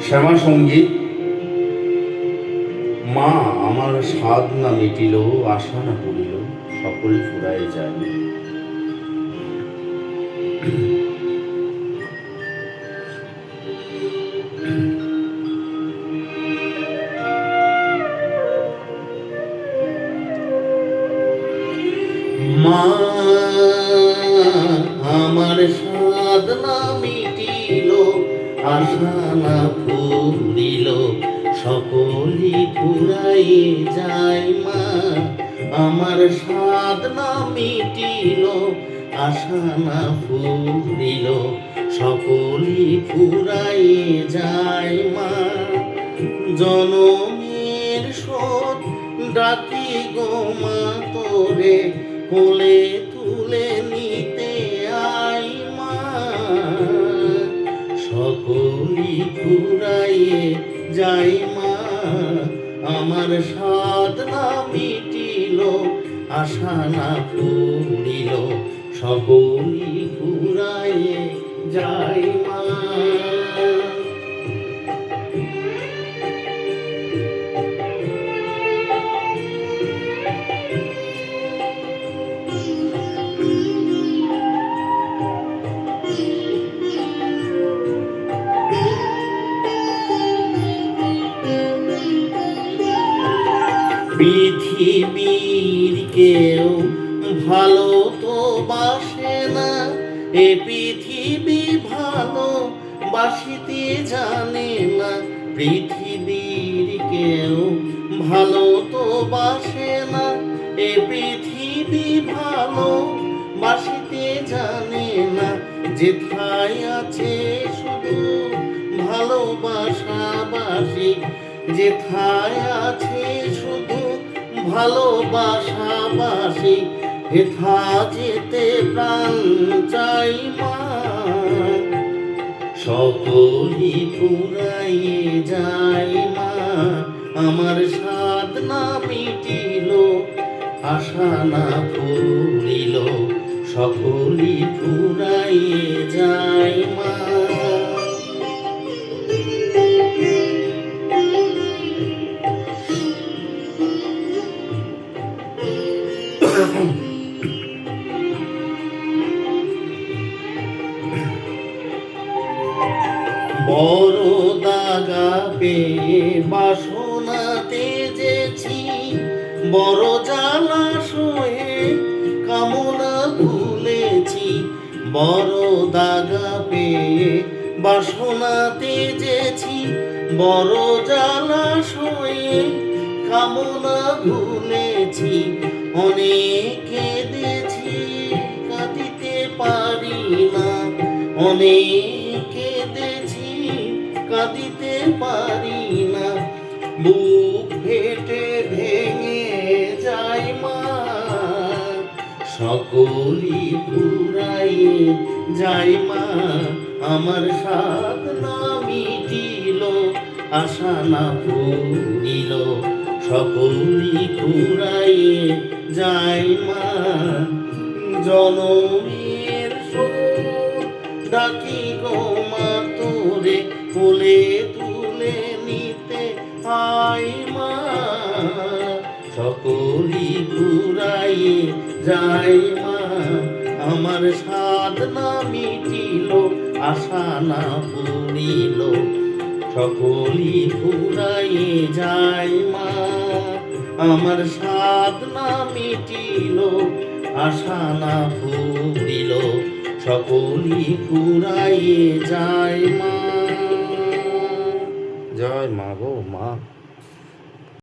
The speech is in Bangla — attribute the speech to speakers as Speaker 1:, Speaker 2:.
Speaker 1: শ্যামা সঙ্গীত। মা আমার স্বাদ না মিটিল, আশা না পড়িল, সকল ফুরায় যায়। মা আমার স্বাদ না মিটিল, আশা না ফুরিল, সকলই ফুরাই যায়। মা আমার স্বাদ না মিটিল, আশা না ফুরিল, সকলই ফুরাই যায়। মা জনমের শোধ ডাকি গো মা তোরে, কোলে তুলে নিতে আই। মা সকলই ফুরাইয়ে যাই। মা আমার স্বাদ না মিটিল, আশা না ফুরিল, সকলই ফুরাইয়ে যাই। মা পৃথিবীর কেউ ভালো তো বাসে না, এ পৃথিবী ভালো বাসিতে জানে না। পৃথিবীর কেউ ভালো তো বাসে না, এ পৃথিবী ভালো বাসিতে জানে না। যেথায় আছে শুধু ভালোবাসাবাসি, যেথায় আছে শুধু ভালোবাসাবাসি, হেথা যেতে প্রাণ চাই। মা সকলই ফুরাইয়ে যায়। মা আমার স্বাদ না মিটিল, আশা না ফুরিল, সকলই ফুরাইয়ে যায়। মা বড় দাগা পেয়ে বাসনা তেজেছি, বড় জ্বালা সয়ে কামনা ভুলেছি। বড় দাগা পেয়ে বাসনা তেজেছি, বড় জ্বালা সয়ে কামনা ভুলেছি। অনেক কেঁদেছি কাঁদিতে পারি না, অনেক কেঁদেছি কাঁদিতে পারি না। বুক ফেটে ভেঙে যায়। মা সকলই ফুরাইয়ে যায়। মা আমার স্বাদ না মিটিল, আশা না ফুরিল, সকলই ফুরাইয়ে যায়। মা জনমের শোধ ডাকি গো মা তোরে, কোলে তুলে নিতে আই। মা সকলই ফুরাইয়ে যায়। মা আমার স্বাদ না মিটিল, আশা না ফুরিল, সকলই ফুরাইয়ে যায়। মা আমার স্বাদ না মিটিল, আশা না ফুরিল, সকলই ফুরাইয়ে যায়। মা জয় মা গো মা।